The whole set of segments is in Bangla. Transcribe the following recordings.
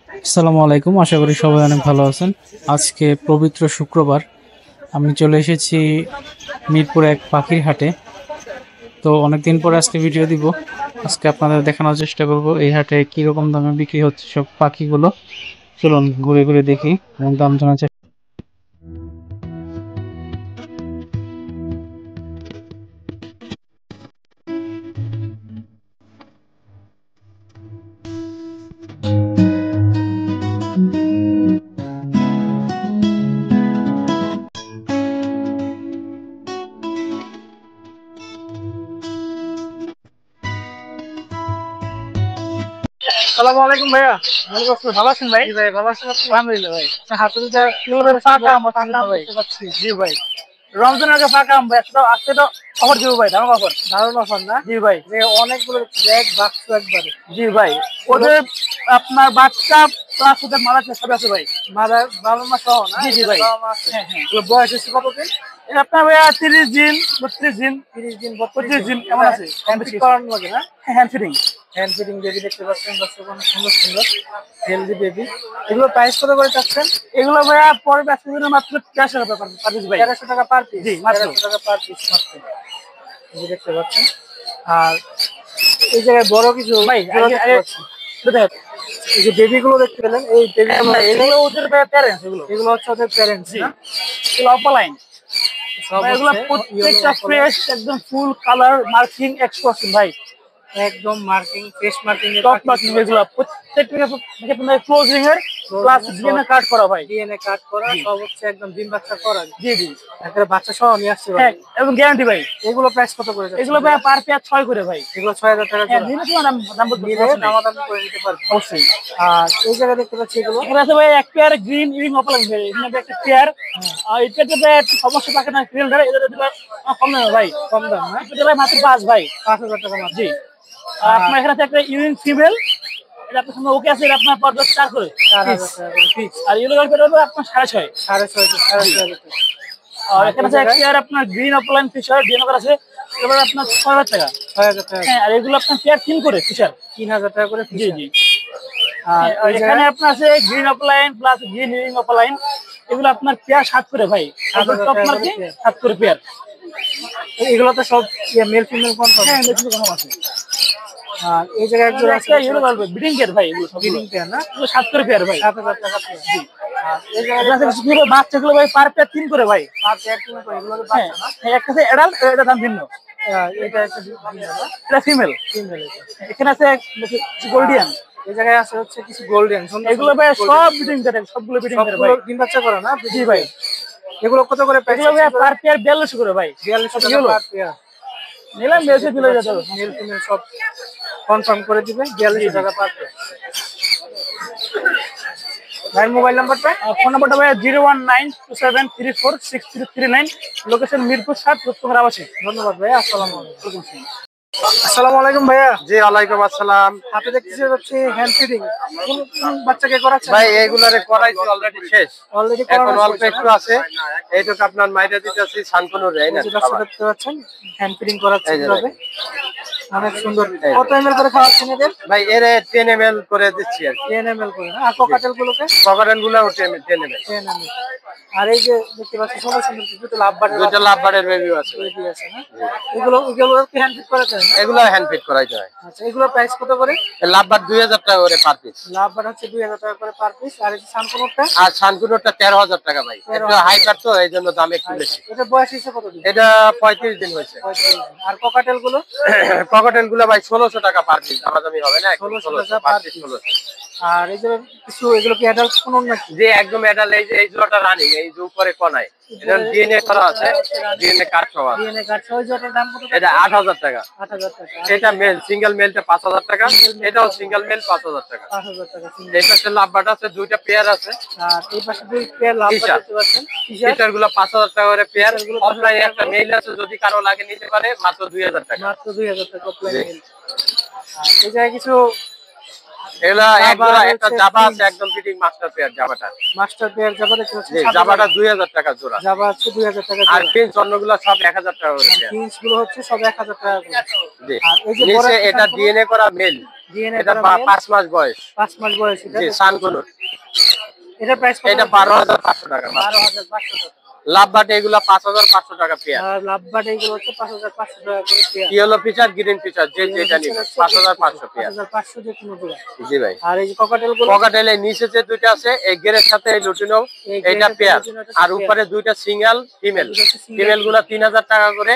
আসসালামু আলাইকুম, আশা করি সবাই অনেক ভালো আছেন। আজকে পবিত্র শুক্রবার, আমি চলে এসেছি মিরপুর এক পাখির হাটে। তো অনেকদিন পরে আজকে ভিডিও দিব। আজকে আপনাদের দেখানোর চেষ্টা করব এই হাটে কি রকম দামে বিক্রি হচ্ছে সব পাখিগুলো। চলুন ঘুরে ঘুরে দেখি এবং দাম জানার চেষ্টা। আসসালামু আলাইকুম ভাইয়া। ওয়ালাইকুম আসসালাম। ভালো আছেন ভাই? জি ভাই, ভালো আছেন আপনি? আলহামদুলিল্লাহ ভাই। আপনার হাতে তো কিভাবে ফাঁকা আম আছে না ভাই? দেখতে পাচ্ছি। জি ভাই। রমজানের আগে ফাঁকা আম ভাই। আজকে তো অফার দিব ভাই, দারুণ অফার। দারুণ অফার না? জি ভাই। যে অনেকগুলো ব্যাগ বাক্স একবারে। জি ভাই। ওদের আপনার বাচ্চা প্লাস ওদের মালা সব আছে ভাই। মালা বাবা মা সহ না? জি জি ভাই। হ্যাঁ হ্যাঁ। এগুলো বয়স হচ্ছে কতদিন? এটা আপনার ভাইয়া 30 দিন, 32 দিন, 30 দিন, 32 দিন এমন আছে। হ্যান্ড ফিটিং করানো লাগে না? Hand fitting. Hand fitting baby দেখতে পাচ্ছেন দর্শক, অনেক সুন্দর সুন্দর হেলদি বেবি। এগুলো প্রাইস কত করে চাচ্ছেন? এগুলো ভাইয়া পরে ব্যবসা জন্য মাত্র 1300 টাকা পার পিস ভাই। 1300 টাকা পার পিস? জি মাত্র 1300 টাকা পার পিস মাত্র। এই যে দেখতে পাচ্ছেন। আর এই জায়গায় বড় কিছু ভাই এই যে বেবি গুলো দেখতে পেলেন, এই বেবি এগুলো ওদের প্যারেন্টস, এগুলো হচ্ছে ওদের প্যারেন্টস। এগুলো অপালাইন সব, এগুলো প্রত্যেকটা ফ্রেশ একদম ফুল কালার মার্কিং 100% ভাই। একদম marking, face marking, top marking, এগুলো প্রত্যেকটা ক্লোজিং এর প্লাস ডিএনএ কাট করা ভাই। ডিএনএ কাট করা সব হচ্ছে একদম ডিম বাচ্চা করা। জি জি, একটা বাচ্চা সহ নিয়ে আসছে ভাই। এবং গ্যারান্টি ভাই। এগুলো প্রাইস কত করে? এগুলো ভাই পার পেয়ার 6 করে ভাই। এগুলো 6000 টাকা জোড়া। নিলে তো দাম করে নিতে পারবে অবশ্যই। আর এই জায়গায় দেখতে পাচ্ছি এগুলো এখানে আছে ভাই এক পেয়ার গ্রিন ইরিং অপলাইন ভাই। এখানে একটা পেয়ার আর এটাতে ভাই একটু সমস্যা থাকে না, ফিল ধরে এটা দিলে কম দাম ভাই, কম দাম না? এটা ভাই মাত্র 5 ভাই, 5000 টাকা মাত্র। জি। আর আপনার এখানে একটা ইউরিন ফিমেল, এটা আপনার সামনে ওকে আছে, এটা আপনার পর 4 করে 4000 টাকা ফিক্স। আর ইয়েলো কালার পেয়ার আপনার 6.5 6.5 আর এখানে আছে এক পেয়ার আপনার গ্রিন অপলাইন ফিশার ডিএনএ আছে, এবার আপনার 6000 টাকা 6000 টাকা। হ্যাঁ, আর এগুলো আপনার পেয়ার 3 করে ফিশার 3000 টাকা করে। জি জি। আর এখানে আপনার আছে গ্রিন অপলাইন প্লাস গ্রিন ইরিং অপলাইন, এগুলো আপনার পেয়ার 7 করে ভাই। টপ মার্কে 7 করে পেয়ার। এগুলো তো সব মেল ফিমেল কনফার্ম। হ্যাঁ, মেল ফিমেল কনফার্ম আছে। আর এই জায়গায় একজন আছে ইয়েলো কালার ব্রিডিং পেয়ার ভাই, এগুলো সব ব্রিডিং পেয়ার না? এগুলো 7 করে পেয়ার ভাই, 7000 টাকা পেয়ার। জি। আর এই জায়গায় আছে কিছু বাচ্চাগুলো ভাই পার পেয়ার 3 করে ভাই, পার পেয়ার 3 করে। এগুলো তো বাচ্চা না? হ্যাঁ, একটা আছে অ্যাডাল্ট, এটা দাম ভিন্ন। এটা একটা এটা ফিমেল, ফিমেল। এখানে আছে গোল্ডিয়ান। এই জায়গায় আছে হচ্ছে কিছু গোল্ডেন। এগুলো ভাই সব ব্রিডিং পেয়ার, সবগুলো ব্রিডিং পেয়ার ভাই। ডিম বাচ্চা করা না? জি ভাই। এগুলো কত করে প্রাইস? এগুলো ভাই পার পেয়ার 4200 করে ভাই। 4200 টাকা পার পেয়ার। নিলাম মেলসে দিলে যা যাবে, মেল ফিমেল সব কনফার্ম করে দিবে। 4200 টাকা পার পেয়ার। ভাই মোবাইল নাম্বারটা? ফোন নাম্বারটা ভাই 01927346339, লোকেশন মিরপুর 7, রূপগঞ্জ আবাসে। ধন্যবাদ ভাই, আসসালামু আলাইকুম। আসসালামু আলাইকুম ভাইয়া। জি ওয়ালাইকুম আসসালাম। হাতে দেখতেছি হচ্ছে হ্যান্ড ফিডিং। কোন কোন বাচ্চাকে করাচ্ছেন ভাই এইগুলারে করাইছি অলরেডি শেষ, অলরেডি? এখন অল্প একটু আছে, এইটুকু আপনার মাইরা দিতেছি শানকুনুর রে না বাচ্চা দেখতে পাচ্ছেন, হ্যান্ড ফিডিং করাচ্ছেন কিভাবে, অনেক সুন্দর। কত এমএল করে খাওয়াচ্ছেন এদের? ভাই এর 10 ml করে দিচ্ছি আর কি। 10 এমএল করে না? আর ককাটেল গুলোকে? ককারেন গুলো 10 ml। 10 এমএল। আর এই যে দেখতে পাচ্ছি সুন্দর সুন্দর দুটো লাভ বার্ডের, দুইটা লাভ বার্ডের বেবি আছে। বেবি আছে না? এগুলো এগুলো কি হ্যান্ড ফিড করাতে হয় না? এগুলো হ্যান্ড ফিট করাইতে হয়। আচ্ছা, এগুলো প্রাইস কত করে? লাভ বার্ড 2000 টাকা করে পার পিস। লাভ বার্ড হচ্ছে 2000 টাকা করে পার পিস। আর এই যে সানকুনোরটা? আর শানকুনুরটা 13000 টাকা ভাই। একটু হাইপার তো এইজন্য দাম একটু বেশি। এটা বয়স হিসেবে কত দিন? এটা 35 দিন হয়েছে। 35 দিন। আর ককাটেল গুলো? ককাটেল গুলো ভাই 1600 টাকা পার পিস। দামাদামি হবে না, 1600 1600 টাকা পার পার পিস পিস। 1600। আর এই যে কিছু এগুলো কি অ্যাডাল্ট কোন নাকি? যে একদম এটা এই যে এই জোড়াটা রানিং, এই যে উপরে কোনায় এটা ডিএনএ করা আছে, ডিএনএ কার্ড সহ আছে। ডিএনএ কার্ড সহ জটার দাম কত? এটা 8000 টাকা। 8000 টাকা। এটা মেল, সিঙ্গেল মেলটা 5000 টাকা। এটাও সিঙ্গেল মেল 5000 টাকা। 5000 টাকা। এই পাশে লাভবাট আছে, দুইটা পেয়ার আছে। আর এই পাশে দুই পেয়ার লাভ বার্ড দেখতে পাচ্ছেন। টিশার্ট গুলো 5000 টাকা করে পেয়ার। অফলাইনে একটা মেল আছে, যদি কারো লাগে নিতে পারে, মাত্র 2000 টাকা। মাত্র 2000 টাকা অফলাইন মেল। আর এই জায়গায় কিছু এগুলা এক জোড়া একটা জাবা আছে, একদম ফিটিং মাস্টার পেয়ার জাবাটা। মাস্টার পেয়ার জাবা দেখতে পাচ্ছেন। জি, জাবাটা 2000 টাকা জোড়া। জাবা হচ্ছে 2000 টাকা আর জোড়া। পিন অন্যগুলো সব 1000 টাকা করে পেয়ার। জিন্স গুলো হচ্ছে সব 1000 টাকা করে। জি, আর এই যে নিচে এটা ডিএনএ করা মেল, ডিএনএ এটা করা 5 মাস বয়স। 5 মাস বয়স এটা। জি সানকুনুর। এটা প্রাইস কত? এটা 12,500 টাকা। 12,500 টাকা। লাভবাট এগুলো 5,500 টাকা পেয়ার। আর লাভবাট এগুলো হচ্ছে 5,500 টাকা করে pair. Yellow feature green feature যেটা নিবে 5,500 পেয়ার। 5,500 যে কোনো জোড়া। জি ভাই। আর এই যে ককাটেল গুলো, ককাটেলের নিচে যে দুইটা আছে এই গেরের সাথে এই লুটিনো এটা পেয়ার, আর উপরে দুইটা সিঙ্গেল ফিমেল। ফিমেল গুলো 3,000 টাকা করে,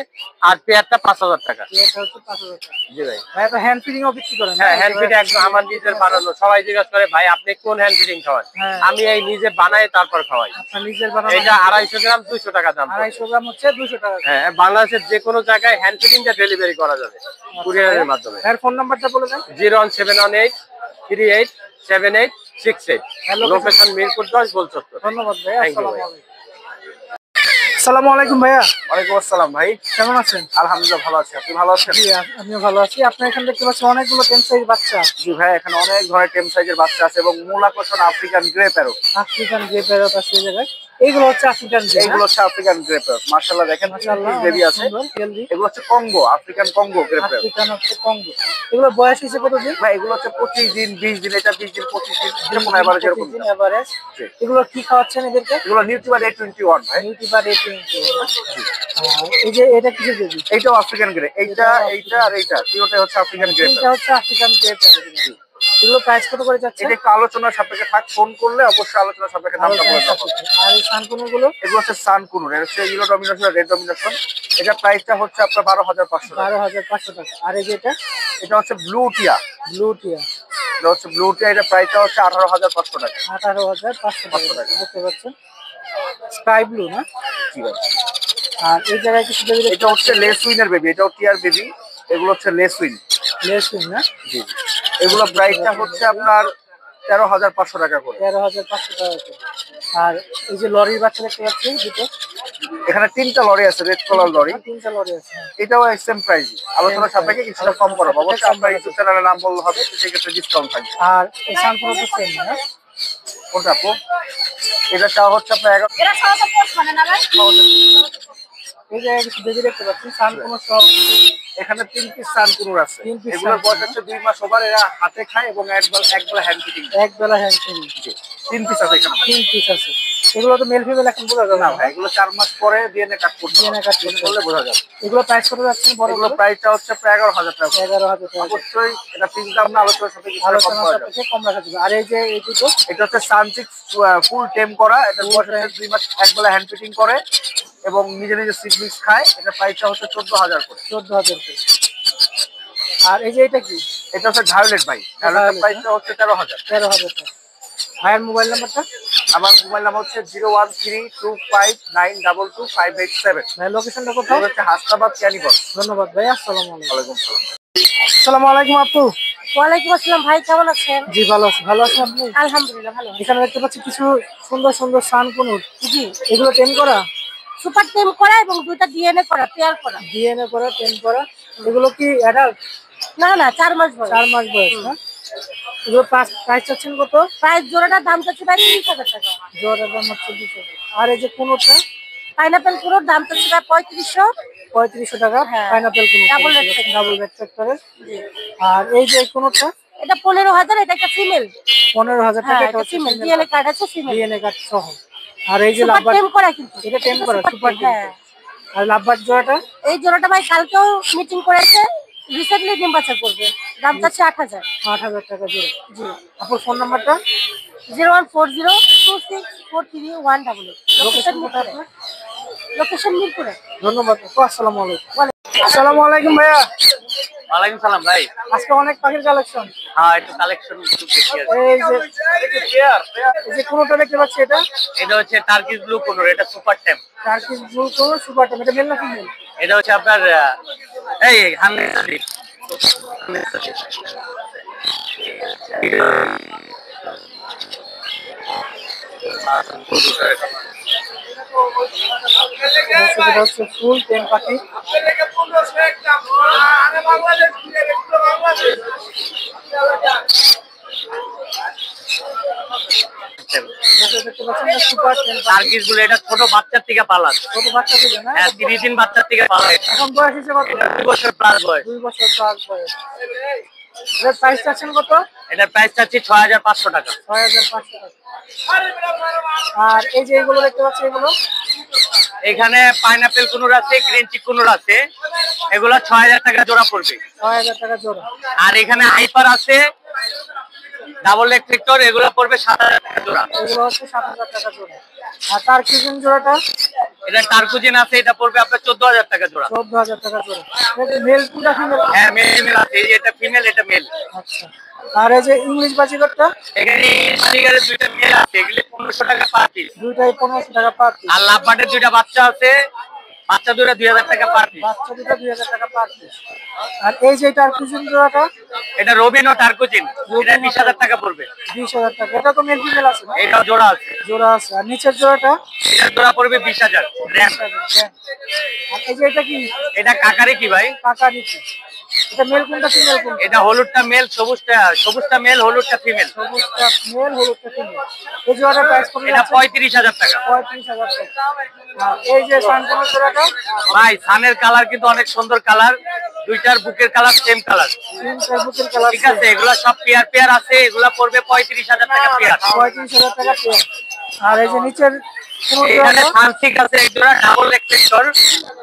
আর পেয়ারটা 5,000 টাকা। পেয়ারটা হচ্ছে 5,000 টাকা। জি ভাই। ভাই তো হ্যান্ড ফিডিং ও বিক্রি করেন? হ্যাঁ, হ্যান্ড ফিডিং একদম আমার নিজের বানানো। সবাই জিজ্ঞাসা করে ভাই আপনি কোন হ্যান্ড ফিডিং খাওয়ান? আমি এই নিজে বানাই তারপর খাওয়াই। আপনার নিজের বানানো? এটা 250 গ্রাম 200 টাকা দাম। 250 গ্রাম হচ্ছে 200 টাকা। হ্যাঁ, বাংলাদেশের যে কোনো জায়গায় হ্যান্ড ফিডিংটা ডেলিভারি করা যাবে কুরিয়ারের মাধ্যমে। এর ফোন নাম্বারটা বলে দেন। 01718 387868। লোকেশন মিরপুর 10 গোলচত্বর। ধন্যবাদ ভাই। Thank you, আসসালামু আলাইকুম। আসসালামু আলাইকুম ভাইয়া। ওয়ালাইকুম আসসালাম ভাই। কেমন আছেন? আলহামদুলিল্লাহ ভালো আছি। আপনি ভালো আছেন? জি আমিও ভালো আছি। আপনার এখানে দেখতে পাচ্ছি অনেকগুলো টেম সাইজ বাচ্চা। জি ভাই, এখানে অনেক ধরনের টেম সাইজের বাচ্চা আছে এবং মূল আকর্ষণ African grey parrot. African grey parrot আছে এই জায়গায়। এইগুলো হচ্ছে আফ্রিকান গ্রে। এইগুলো হচ্ছে আফ্রিকান গ্রে প্যারট। মাশাআল্লাহ দেখেন মাশাআল্লাহ বেবি আছে। এগুলো হচ্ছে Congo, African Congo grey parrot. African হচ্ছে কঙ্গো। এগুলো বয়স হিসেবে কতদিন? ভাই এগুলো হচ্ছে 25 দিন 20 দিন, এটা 20 দিন 25 দিন এরকম এভারেজ এরকম। এভারেজ। এগুলো কি খাওয়াচ্ছেন এদেরকে? এগুলো নিউট্রিবার A21 ভাই। নিউট্রিবার A21। এই যে এটা কিসের বেবি? এইটাও আফ্রিকান গ্রে। এইটা আর এইটা তিনটাই হচ্ছে আফ্রিকান গ্রে। এটা হচ্ছে আফ্রিকান গ্রে প্যারট। এগুলো প্রাইস কত করে যাচ্ছে? এটা একটু আলোচনার সাপেক্ষে থাক, ফোন করলে অবশ্যই আলোচনার সাপেক্ষে দামটা বলে দেবো। আর এই সানকুনো গুলো? এগুলো হচ্ছে সানকুনুর, এর হচ্ছে ইয়েলো ডমিনেশন রেড ডমিনেশন। এটা প্রাইসটা হচ্ছে আপনার 12,500 টাকা। 12,500 টাকা। আর এই যে এটা হচ্ছে ব্লু টিয়া। ব্লু টিয়া। এটা হচ্ছে ব্লু টিয়া, এটা প্রাইসটা হচ্ছে 18,500 টাকা। 18,500 টাকা। দেখতে পাচ্ছেন স্কাই ব্লু না? জি ভাই। আর এই জায়গায় কিছু বেবি? এটা হচ্ছে লেস উইনের বেবি, এটাও টিয়ার বেবি। এগুলো হচ্ছে লেস উইন। লেস উইন না? জি। এগুলো প্রাইসটা হচ্ছে আপনার 13,500 টাকা করে। 13,500 টাকা করে। আর এই যে লরির বাচ্চা দেখতে পাচ্ছি দুটো, এখানে 3টা লরি আছে, রেড কালার লরি। 3টা লরি আছে। এটাও সেম প্রাইস। আলোচনার সাপেক্ষে কিছুটা কম করা হবে। অবশ্যই আপনার ইউটিউব চ্যানেলের নাম বললে হবে, সেই ক্ষেত্রে ডিসকাউন্ট থাকবে। আর এই সানকুনো তো সেম না? কোনটা আপু? এটা চাওয়া হচ্ছে আপনার 11। এরা সবাই পোস্ট মানে না ভাই? এই জায়গায় কিছু বেবি দেখতে পাচ্ছি সানকুনো সব। এখানে 3 পিস সানকুনুর আছে। 3 পিস এগুলোর বয়স হচ্ছে 2 মাস ওভার। এরা হাতে খায় এবং একবেলা হ্যান্ড ফিটিং। একবেলা হ্যান্ড ফিডিং। 3 পিস আছে এখানে। 3 পিস আছে। এগুলো তো মেল ফিমেল এখন বোঝা যাবে না না? ভাই, এগুলো 4 মাস পরে ডিএনএ কাট করতে হবে। ডিএনএ কাট করতে করলে বোঝা যাবে। এগুলো প্রাইস কত যাচ্ছে? বড় এগুলো প্রাইসটা হচ্ছে প্রায় 11,000 টাকা। 11,000 টাকা। অবশ্যই এটা ফিক্স দাম না, আলোচনার সাথে কিছু কম আলোচনা করা যাবে। সাপেক্ষে কম রাখা যাবে। আর এই যে এই দুটো? এটা হচ্ছে সানচিক্স ফুল টেম করা। এটা বয়স হচ্ছে 2 মাস, একবেলা হ্যান্ড ফিটিং করে এবং নিজে নিজে সিড মিক্স খায়। এটা প্রাইসটা হচ্ছে 14,000 করে। 14,000 করে। আর এই যে এটা কি? এটা হচ্ছে ভায়োলেট ভাই। ভায়োলেটের প্রাইসটা হচ্ছে 13,000। 13,000 টাকা। ভাইয়ের মোবাইল নাম্বারটা? আমার মোবাইল নাম্বার হচ্ছে 01325922587। ভাই লোকেশনটা কোথায়? এটা হচ্ছে হাসনাবাদ ক্যানিবল। ধন্যবাদ ভাই। আসসালামু আলাইকুম। ওয়ালাইকুম আসসালাম। আসসালামু আলাইকুম আপু। ওয়ালাইকুম আসসালাম ভাই, কেমন আছেন? জি ভালো আছি। ভালো আছেন আপনি? আলহামদুলিল্লাহ ভালো আছি। এখানে দেখতে পাচ্ছি কিছু সুন্দর সুন্দর সানকুনুর। জি, এগুলো টেম করা? সুপার টেম করা এবং দুইটা ডিএনএ করা, পেয়ার করা। ডিএনএ করা, টেম করা। এগুলো কি অ্যাডাল্ট? না 4 মাস বয়স। 4 মাস বয়স না? এগুলো প্রাইস চাচ্ছেন কত? প্রাইস জোড়াটার দাম চাচ্ছি ভাই 30,000 টাকা। জোড়ার দাম হচ্ছে 200 টাকা। আর এই যে কোনোটা? পাইনাপেল পুরোর দাম চাচ্ছি ভাই 3500। 3500 টাকা। হ্যাঁ। পাইনাপেল কোন? Double red factor। Double red ফ্যাক্টরের। জি, আর এই যে কোনোটা? এটা 15,000, এটা একটা ফিমেল। 15,000 টাকা। হ্যাঁ, এটা এটা হচ্ছে ফিমেল, ডিএনএ কার্ড আছে ফিমেল। ডিএনএ কার্ড সহ। আর এই যে সুপার লাভবার্ড, টেম করা কিন্তু। এটা টেম করা সুপার টেম। হ্যাঁ। আর লাভবার্ড জোড়াটা? এই জোড়াটা ভাই কালকেও মিটিং করেছে, রিসেন্টলি ডিম বাচ্চা করবে। দাম চাচ্ছি 8,000। 8,000 টাকা জোড়া। জি, আপনার ফোন নাম্বারটা? 01402643188। লোকেশন কোথায় আপনার? লোকেশন মিরপুরে। ধন্যবাদ আপু। আসসালামু আলাইকুম। আসসালামু আলাইকুম ভাইয়া। ওয়ালাইকুম সালাম ভাই। আজকে অনেক পাখির কালেকশন। হ্যাঁ, একটু কালেকশন একটু বেশি আছে। এই যে কোনোটা দেখতে পাচ্ছি এটা? এটা হচ্ছে টার্কিশ ব্লু কোনর, এটা সুপার টেম। টার্কিশ ব্লু কোন সুপার টেম। এটা মেল না ফিমেল? এটা হচ্ছে আপনার এই হান্ড্রেড। এটা হচ্ছে ফুল টেম পাখি। দেখতে পাচ্ছেন সুপার টেম পাখি। টার্কিশ ব্লু, এটা ছোট বাচ্চার থেকে পালা। ছোট বাচ্চা থেকে না? হ্যাঁ, 30 দিন বাচ্চার থেকে পালা। এখন বয়স হিসেবে কত? 2 বছর প্লাস বয়স। 2 বছর প্লাস বয়স। এর প্রাইস চাচ্ছেন কত? এটার প্রাইস চাচ্ছি 6500 টাকা। 6500 টাকা। আর এই যে এগুলো দেখতে পাচ্ছি, এগুলো এখানে পাইনাপেল কুনুর আছে, গ্রিন চিক কুনুর আছে, এগুলো 6000 টাকা জোড়া পড়বে। 6000 টাকা জোড়া। আর এখানে হাইপার আছে ডাবল লেগ ফিক্টর, এগুলো পড়বে 7000 টাকা জোড়া। এগুলো হচ্ছে 7000 টাকা জোড়া। আর তার কিজন জোড়াটা? এটা টার্কুজিন আছে, এটা পড়বে আপনার 14000 টাকা জোড়া। 14000 টাকা জোড়া। এটা মেল কোনটা ফিমেল? হ্যাঁ মেল আছে, এই যে এটা ফিমেল, এটা মেল। আচ্ছা। আর এই যে ইংলিশ বাজিগরটা? এখানে বাজিগরের দুইটা মেল আছে, এগুলো 1500 টাকা পার পিস। দুইটাই 1500 টাকা পার পিস। আর লাভবার্ডের দুইটা বাচ্চা আছে, বাচ্চা দুইটা 2000 টাকা পার পিস। বাচ্চা দুটো 2000 টাকা পার পিস। আর এই যে টার্কিজিন জোড়াটা? এটা রবিন ও টার্কুজিন, এটা 20000 টাকা পড়বে। 20000 টাকা। এটা তো মেল ফিমেল আছে না? এটা জোড়া আছে। জোড়া আছে। আর নিচের জোড়াটা? এটা জোড়া পড়বে 20000 র্যাম। আর এই যে এটা কি? এটা কাকারে কি ভাই? কাকা নিচে। এটা মেল কোনটা ফিমেল কোনটা? এটা হলুদটা মেল, সবুজটা মেল, হলুদটা ফিমেল। সবুজটা মেল, হলুদটা ফিমেল। এই জোড়াটা প্রাইস কত? এটা 35000 টাকা। 35000 টাকা। আর এই যে সানকোন জোড়াটা? ভাই সানের কালার কিন্তু অনেক সুন্দর কালার, দুইটার বুকের কালার সেম কালার। তিনটা বুকের কালার। ঠিক আছে, এগুলা সব পেয়ার আছে, এগুলা পড়বে 35000 টাকা পেয়ার। 35000 টাকা পেয়ার। আর এই যে নিচের এখানে সানসিক আছে এক জোড়া ডাবল লেগ ফিক্টর,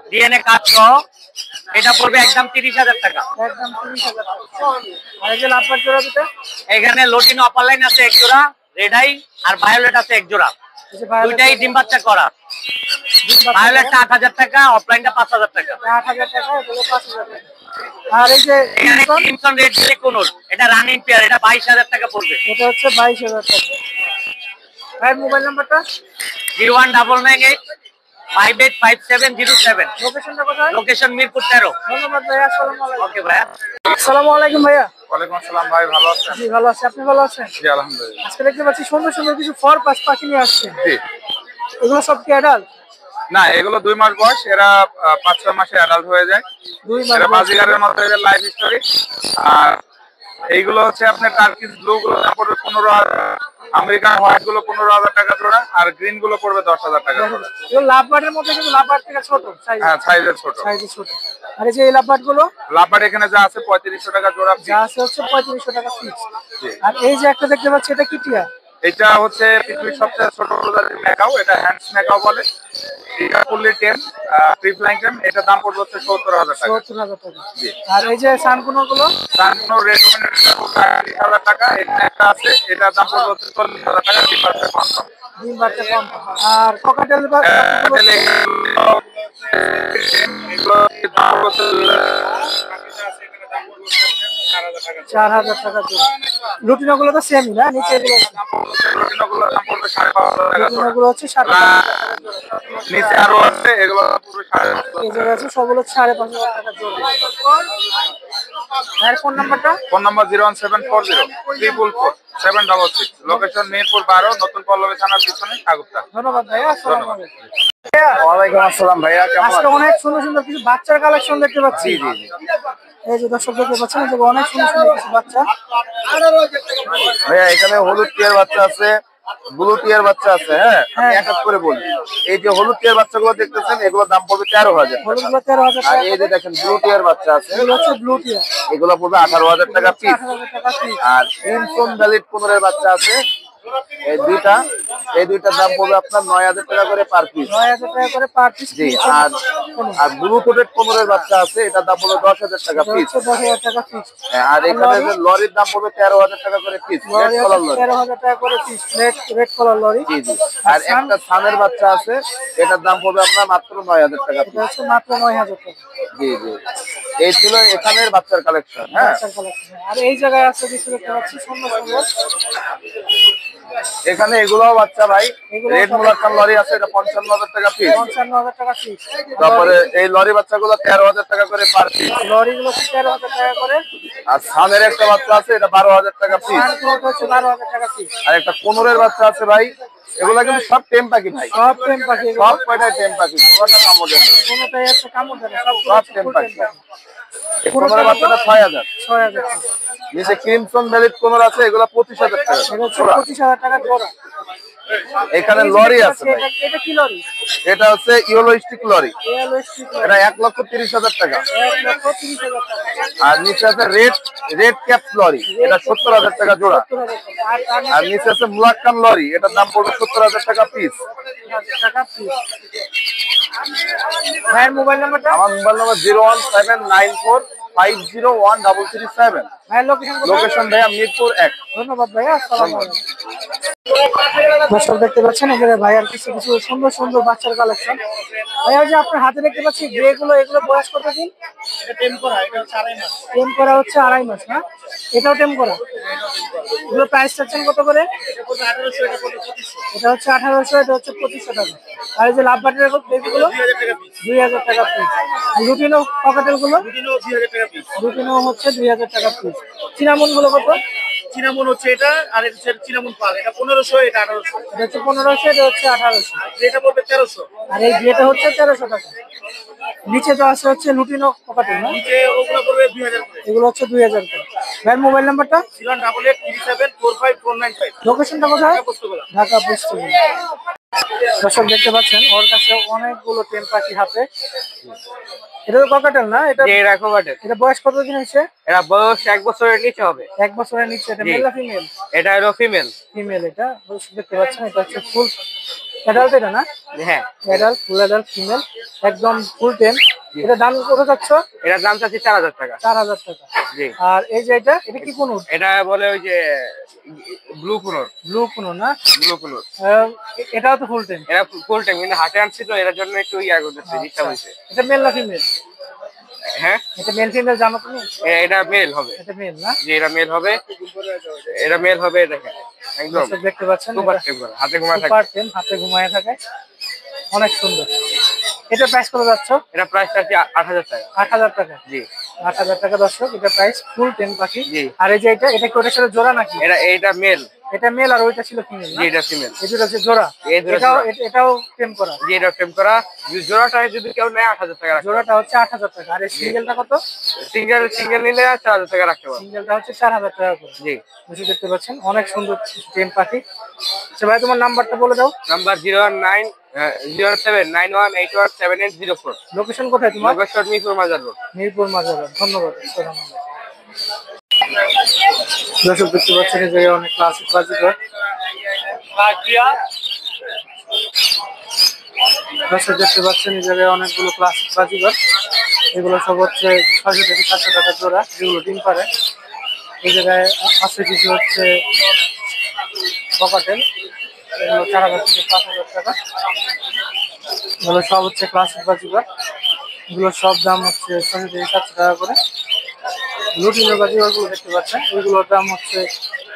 ডিএনএ কাট সহ, এটা পড়বে একদম 30000 টাকা। একদম 30000 টাকা। আর এই যে লাভবার্ড জোড়া দুটো? এখানে লোটিনো আপার লাইন আছে এক জোড়া, রেড আই আর ভায়োলেট আছে এক জোড়া, এই যে ভায়োলেট দুইটাই ডিম বাচ্চা করা। ভায়োলেটটা 8000 টাকা, অফলাইনটা 5000 টাকা। 8000 টাকা, এগুলো 5000 টাকা। আর এই যে এখানে ক্রিমসন রেড চিলি কুনুর, এটা রানিং পেয়ার, এটা 22000 টাকা পড়বে। এটা হচ্ছে 22000 টাকা। ভাই মোবাইল নাম্বারটা? 01998 585707। লোকেশনটা কোথায়? লোকেশন মিরপুর 13। ধন্যবাদ ভাইয়া। আসসালামু আলাইকুম। ওকে ভাইয়া। আসসালামু আলাইকুম ভাইয়া। ওয়ালাইকুম আসসালাম ভাই, ভালো আছেন? জি ভালো আছি, আপনি ভালো আছেন? জি আলহামদুলিল্লাহ। আজকে দেখতে পাচ্ছি সুন্দর সুন্দর কিছু ফরপাস পাখি নিয়ে আসছেন। জি এগুলো সব কি অ্যাডাল্ট? না, এগুলো 2 মাস বয়স, এরা 5-6 মাসে অ্যাডাল্ট হয়ে যায়। 2 মাস এরা বয়স। বাজিগারের মতো, এদের লাইফ স্টোরি। আর এইগুলো হচ্ছে আপনার টার্কিশ ব্লু গুলো দাম পড়বে 15000, আমেরিকান হোয়াইট গুলো 15000 টাকা জোড়া, আর গ্রিন গুলো পড়বে 10000 টাকা জোড়া। এগুলো লাভবার্ডের মধ্যে, কিন্তু লাভবার্ড থেকে ছোট সাইজ। হ্যাঁ সাইজের ছোট। সাইজে ছোট। আর এই যে এই লাভবার্ড গুলো? লাভবার্ড এখানে যা আছে 3500 টাকা জোড়া। যা আছে হচ্ছে 3500 টাকা ফিক্স। জি। আর এই যে একটা দেখতে পাচ্ছি, এটা কি টিয়া? এটা হচ্ছে পৃথিবীর সবচেয়ে ছোট প্রজাতির ম্যাকাও, এটা হ্যান্ডস ম্যাকাও বলে। এটা ফুললি টেম, ফ্রি ফ্লাইং টেম, এটার দাম পড়বে হচ্ছে 70000 টাকা। 70000 টাকা। জি। আর এই যে সানকুনো গুলো? সানকুনো রেড ওমেনের 30000 টাকা, এখানে একটা আছে, এটার দাম পড়বে হচ্ছে 40000 টাকা। ডিম বাচ্চা কম। আর ককাটেল বা এগুলো দাম পড়বে 4000 টাকা জোড়া। লুটিনো গুলো তো সেমই না? নিচে এগুলো এগুলোর দাম পড়বে 5500 টাকা। লুটিনো গুলো হচ্ছে 7000 টাকা জোড়া। নিচে আরো আছে, এগুলো দাম পড়বে 5500 এই জায়গায় আছে সবগুলো 5500 টাকা জোড়া। আর ফোন নাম্বারটা? ফোন নাম্বার 01740 লোকেশন মিরপুর 12, নতুন পল্লবী থানার পিছনে, কাগুপ্তা। ধন্যবাদ ভাইয়া। আসসালামু আলাইকুম। ওয়ালাইকুম আসসালাম ভাইয়া, কেমন আজকে অনেক সুন্দর সুন্দর কিছু বাচ্চার কালেকশন দেখতে পাচ্ছি। জি, জি, জি। এই যে দর্শক দেখতে পাচ্ছেন, এই যে অনেক সুন্দর সুন্দর কিছু বাচ্চা। ভাইয়া এখানে হলুদ টিয়ার বাচ্চা আছে, ব্লু টিয়ার বাচ্চা আছে। হ্যাঁ, আমি এক এক করে বলি। এই যে হলুদ টিয়ার বাচ্চাগুলো দেখতেছেন, এগুলোর দাম পড়বে 13000। হলুদগুলো 13000 আর টাকা। এই যে দেখেন ব্লু টিয়ার বাচ্চা আছে, এগুলো হচ্ছে ব্লু টিয়া। এগুলো পড়বে 18000 টাকা পিস। 8000 টাকা পিস। আর ক্রিমসন ভ্যালিড কোনোরের বাচ্চা আছে, এই দুইটার দাম পড়বে আপনার 9000 টাকা করে পার পিস। 9000 টাকা করে পার পিস। জি। আর ব্লু কোটেড কোনোরের বাচ্চা আছে, এটার দাম পড়বে 10000 টাকা পিস। 10000 টাকা পিস। আর এখানে যে লরির দাম পড়বে 13000 টাকা করে পিস, রেড কালার লরি। 13000 টাকা করে পিস। Red colour lory. জি জি। আর একটা সানের বাচ্চা আছে, এটার দাম পড়বে আপনার মাত্র 9000 টাকা এটা পিস। হচ্ছে মাত্র 9000 টাকা। জি জি। এই ছিল এখানের বাচ্চার কালেকশন। হ্যাঁ, বাচ্চার কালেকশন। আর এই জায়গায় আছে কিছু দেখতে পাচ্ছি সুন্দর সুন্দর। এখানে এগুলোও বাচ্চা ভাই। রেড মুলাকান লরি আছে, এটা 55000 টাকা পিস। 55000 টাকা পিস। তারপরে এই লরি বাচ্চাগুলো 13000 টাকা করে পার পিস। লরিগুলো 13000 টাকা করে। আর সানের একটা বাচ্চা আছে, এটা 12000 টাকা পিস। সানকুনো হচ্ছে 12000 টাকা পিস। আর একটা কোনোরের বাচ্চা আছে ভাই, এগুলা কিন্তু সব টেম পাখি ভাই, সব টেম পাখি। সব কয়টাই টেম পাখি, পুরোটা কামড় দেয় না। কোনোটাই হচ্ছে কামড় দেয় না, সবগুলো সব হচ্ছে টেম ফুল পাখি। টেম পাখি। এই কোনোরের বাচ্চাটা 6000। 6000 টাকা। নিচে ক্রিমসন ভ্যালিড কোনোর আছে, এগুলা 25000 টাকা এটা হচ্ছে জোড়া। 25000 টাকা জোড়া। এখানে লরি আছে ভাই। এটা কি লরি? এটা হচ্ছে yellow stick lorry, Yellow stick lorry. এটা 1,30,000 টাকা। 1,30,000 টাকা। আর নিচে আছে রেড ক্যাপ লরি, এটা 70,000 টাকা জোড়া। 70,000 টাকা। আর নিচে আছে মুলাক্কান লরি, এটার দাম পড়বে 70,000 টাকা পিস। 70,000 টাকা পিস। ভাইয়ের মোবাইল নাম্বারটা? আমার মোবাইল নাম্বার 01794501337। ভাইয়ের লোকেশন কোথায়? লোকেশন ভাইয়া মিরপুর 1। ধন্যবাদ ভাইয়া, আসসালামু আলাইকুম। দর্শক দেখতে পাচ্ছেন এখানে ভাইয়ার কিছু কিছু সুন্দর সুন্দর বাচ্চার কালেকশন। ভাইয়া যে আপনার হাতে দেখতে পাচ্ছি গ্রে গুলো, এগুলো বয়স কত দিন? টেম করা হচ্ছে 2.5 মাস না? এটাও টেম করা। এগুলো প্রাইস চাচ্ছেন কত করে? এটা হচ্ছে 1800, এটা হচ্ছে 2500 টাকা। আর এই যে লাভ বাটের বেবিগুলো 2000 টাকা পিস। লুটিনো পকেটেল গুলো লুটিনো হচ্ছে 2000 টাকা পিস। চিনামন গুলো কত? চিনামন হচ্ছে এটা, আর এটা হচ্ছে চিনামন পাল, এটা 1500, এটা 1800, এটা হচ্ছে 1500, এটা হচ্ছে 1800। এটা পড়বে 1300। আর এই গ্রেটা হচ্ছে 1300 টাকা। নিচে তো আছে হচ্ছে লুটিনো পকেটেল না? নিচে ওগুলো পড়বে 2000 করে। এগুলো হচ্ছে 2000 টাকা। ভাইয়ের মোবাইল নাম্বারটা? 08837454955। লোকেশনটা কোথায়? পোস্তগোলা। ঢাকা পোস্টগোলা। দর্শক দেখতে পাচ্ছেন ওর কাছে অনেকগুলো টেম পাখি হাতে। এটা তো ককাটেল না? এটা রাখো বাটে, এটা বয়স কত দিন হয়েছে? এটা বয়স 1 বছরের নিচে হবে। 1 বছরের নিচে। এটা মেল না ফিমেল? এটা হলো ফিমেল। ফিমেল। এটা দর্শক দেখতে পাচ্ছেন এটা হচ্ছে ফুল অ্যাডাল্ট, এটা না? হ্যাঁ, অ্যাডাল্ট, ফুল অ্যাডাল্ট ফিমেল, একদম ফুল টেম। এটা দাম কত যাচ্ছে? এটার দাম চাচ্ছি 4000 টাকা। 4000 টাকা। জি। আর এই যে এটা কি কোন? এটা বলে ওই যে ব্লু কুনোর। ব্লু কোন না? ব্লু কুনোর। এটাও তো ফুল টেম। এটা ফুল টাইম, কিন্তু হাতে আনছি তো এর জন্য একটু ইয়া করতেছে, ডিস্টার্ব হইছে। এটা মেল না ফিমেল? হ্যাঁ, এটা মেল ফিমেল জানো তুমি? এটা মেল হবে। এটা মেল না? জি, এটা মেল হবে। এটা মেল হবে, দেখেন একদম দর্শক দেখতে পাচ্ছেন সুপার টেম করা, হাতে ঘুমায় থাকে। সুপার টেম, হাতে ঘুমায় থাকে, অনেক সুন্দর। এটা প্রাইস কত যাচ্ছে? এটা প্রাইস চাচ্ছি 8000 টাকা। 8000 টাকা। জি। 8000 টাকা দর্শক, এটা প্রাইস ফুল টেম পাখি। জি। আর এই যে এটা কি ওটার সাথে জোড়া নাকি? এটা মেল। এটা মেল আর ওইটা ছিল ফিমেল না? জি, এটা ফিমেল। এই দুটো হচ্ছে জোড়া। এই দুটো এটাও জোড়া। এটাও টেম করা। জি, এটা টেম করা। জোড়াটা যদি কেউ নেয় 8000 টাকা রাখবে। জোড়াটা হচ্ছে 8000 টাকা। আর এই সিঙ্গেলটা কত? সিঙ্গেল নিলে 4000 টাকা রাখতে পারবে। সিঙ্গেলটা হচ্ছে 4000 টাকা করে। জি। বুঝতে দেখতে পাচ্ছেন অনেক সুন্দর টেম পাখি। আচ্ছা ভাই, তোমার নাম্বারটা বলে দাও। নাম্বার 0791817804। লোকেশন কোথায় তোমার? লোকেশন মিরপুর মাজার রোড। মিরপুর মাজার। ধন্যবাদ। দর্শক দেখতে পাচ্ছেন এই জায়গায় অনেক ক্লাসিক বাজিকর। দর্শক দেখতে পাচ্ছেন এই জায়গায় অনেকগুলো ক্লাসিক বাজিকর। এগুলো সব হচ্ছে 600 থেকে 700 টাকা জোড়া, যেগুলো ডিম পারে। এই জায়গায় আছে কিছু হচ্ছে ককাটেল, এগুলো 4000 থেকে 5000 টাকা। এগুলো সব হচ্ছে ক্লাসিক বাজিকর। এগুলো সব দাম হচ্ছে 600 থেকে 700 টাকা করে। লুটিনের বাজিকর গুলো দেখতে পাচ্ছেন, এগুলোর দাম হচ্ছে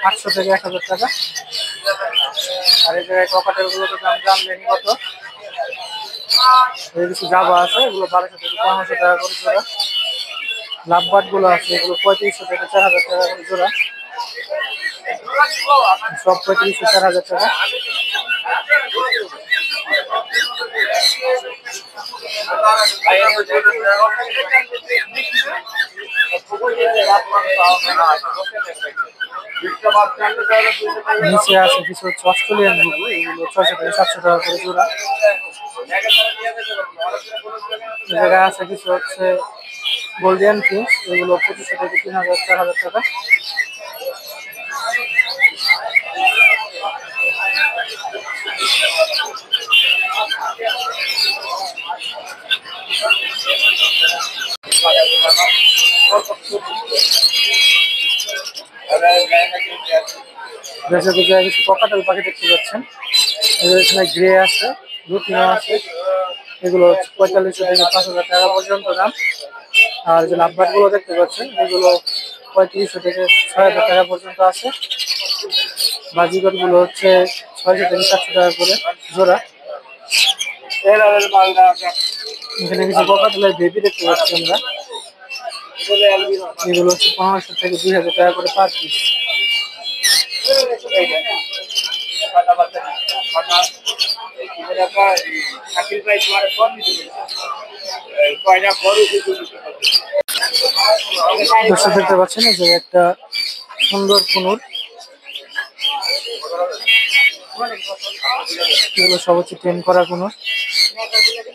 800 থেকে 1000 টাকা। আর এই জায়গায় ককাটেল গুলোর দাম জানলেনি কত। কিছু জাবা আছে, এগুলো 1200 থেকে 1500 টাকা করে জোড়া। লাভবাট গুলো আছে, এগুলো 3500 থেকে 4000 টাকা করে জোড়া। সব 3500 4000 টাকা। নিচে আছে কিছু হচ্ছে অস্ট্রেলিয়ান ঘুঘু, এগুলো 600 থেকে 700 টাকা করে জোড়া। এই জায়গায় আছে কিছু হচ্ছে গোল্ডিয়ান ফিঞ্চ, এগুলো 2500 থেকে 3000 4000 টাকা। কিছু ককাটেল পাখি দেখতে পাচ্ছেন, এখানে গ্রে আছে, লুটিনো আছে, এগুলো 4500 থেকে 5000 টাকা পর্যন্ত দাম। আর যে লাভবাট গুলো দেখতে পাচ্ছেন, এগুলো 3500 থেকে 6000 টাকা পর্যন্ত আছে। বাজিগর গুলো হচ্ছে 600 থেকে 700 টাকা করে জোড়া। এখানে কিছু ককাটেলের বেবি দেখতে পাচ্ছি আমরা, এগুলো হচ্ছে 1500 থেকে 2000 টাকা করে পার পিস। দর্শক দেখতে পাচ্ছেন যে একটা সুন্দর কুনুর, এগুলো সব হচ্ছে ট্রেন করা কোনো,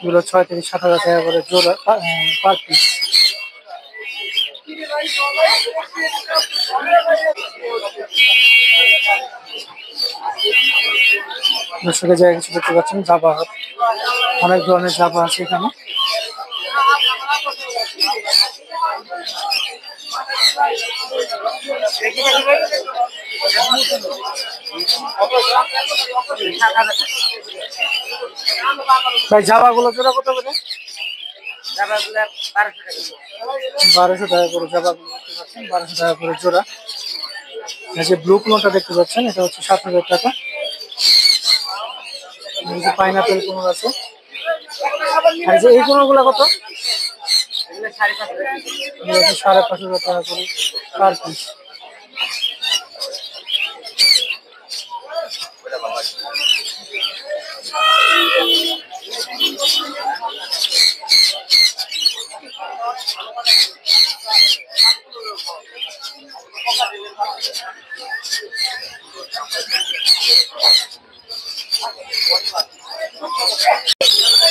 এগুলো 6 থেকে 7,000 টাকা করে জোড়া পার পিস। দর্শকের জায়গায় কিছু দেখতে পাচ্ছেন জাবা, অনেক ধরনের জাবা আছে এখানে। ভাই জাবা গুলো জোড়া কত করে? 1200 টাকা করে জাবা গুলো দেখতে পাচ্ছেন, 1200 টাকা করে জোড়া। এই যে ব্লু কোনটা দেখতে পাচ্ছেন এটা হচ্ছে 7,000 টাকা। এই যে পাইনাপেল কোন আছে, আর যে এই কোনগুলো কত? 5,500 টাকা করে পার পিস।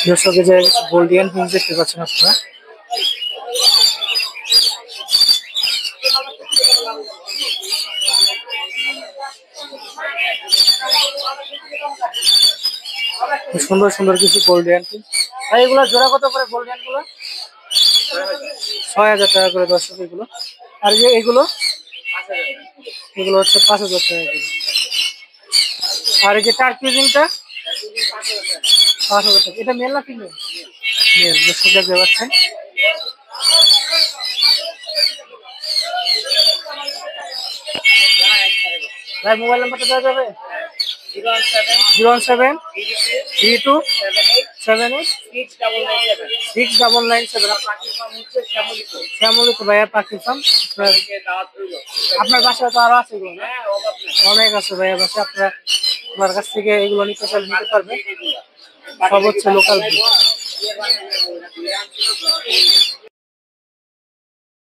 দর্শকের জায়গায় গোল্ডিয়ান পিস দেখতে পাচ্ছেন আপনারা। সুন্দর সুন্দর কিছু গোল্ডিয়ান পিস। ভাই এগুলো জোড়া কত করে গোল্ডিয়ান গুলো? 6,000 টাকা করে দর্শক এগুলো। আর যে এগুলো এগুলো হচ্ছে 5,000 টাকা করে। আর এই যে টার্কিউজিনটা 5,000 টাকা। এটা মেল না ফিমেল? মেল। দর্শক দেখতে পাচ্ছেন। ভাই মোবাইল নাম্বারটা দেওয়া যাবে? 01732786997। শ্যামলিত ভাইয়া পাখি ফার্ম। আপনার বাসায় তো আরো আছে এগুলো না? অনেক আছে ভাইয়া বাসায়, আপনার কাছ থেকে এগুলো নিতে পারবেন। সব হচ্ছে লোকাল।